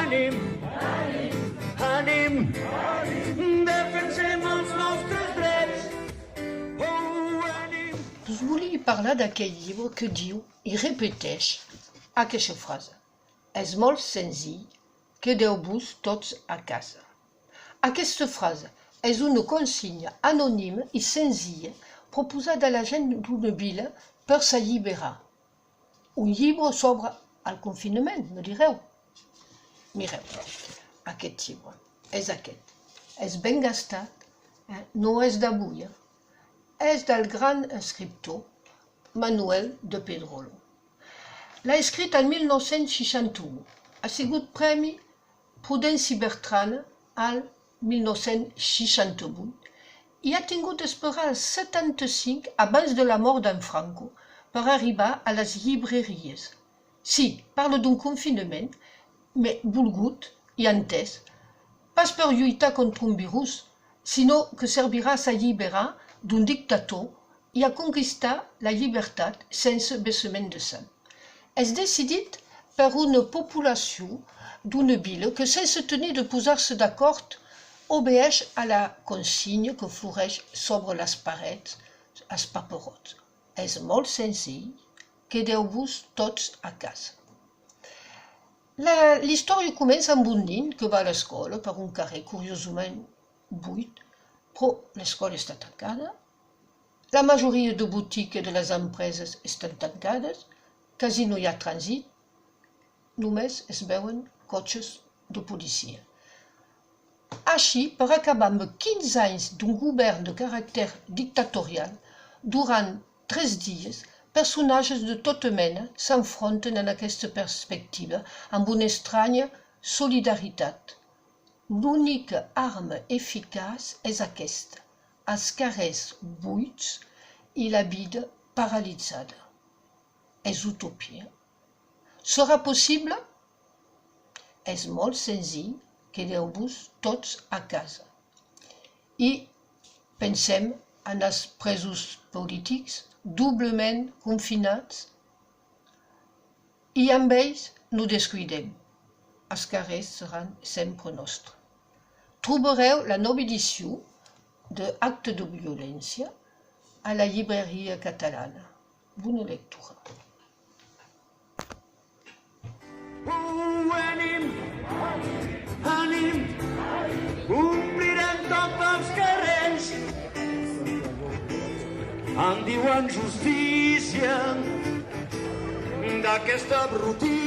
ànim, ànim, defensem els nostres drets. Oh, ànim. Us volia parlar d'aquell llibre que diu i repeteix aquesta frase. És molt senzill, quedeu-vos tots a casa. Aquesta frase és una consigna anònima i senzilla proposada a la gent d'una vila per s'alliberar. Un llibre sobre el confinament, me direu. Mireu, aquest llibre és aquest. És ben gastat, no és d'avui. És del gran escriptor Manuel de Pedrolo. L'ha escrit en 1961. Ha sigut premi Prudenci Bertrana al 1968 i ha tingut d'esperar el 75 abans de la mort d'en Franco per arribar a les llibreries. Sí, parla d'un confinament, mais volgut i entès, pas per lluitar contra un virus, sinó que servirà a s'alliberar d'un dictador i a conquistar la llibertat sense vessament de sang. És decidit per una població d'una vila que, sense tenir de posar-se d'acord, obéeix a la consigne que floreix sobre les parets, els paperots. És molt senzill, quedeu-vos tots a casa. L'història comença amb un nen que va a l'escola per un carrer curiosament buit, però l'escola està tancada. La majoria de botiques de les empreses estan tancades, quasi no hi ha trànsit, només es veuen cotxes de policia. Així, per acabar amb 15 anys d'un govern de caràcter dictatorial, durant 3 dies, personatges de tota mena s'enfronten en aquesta perspectiva amb una estranya solidaritat. L'única arma eficaç és aquesta, els carrers buits i la vida paralitzada. És utopia. Serà possible? És molt senzill, quedeu-vos tots a casa. I pensem en els presos polítics doblement confinats i amb ells no descuidem. Els carrers seran sempre nostres. Trobareu la nova edició de Acte de violència a la llibreria catalana. Bona lectura. Ànim, ànim, omplirem tots els carrers. En diuen justícia d'aquesta brutícia.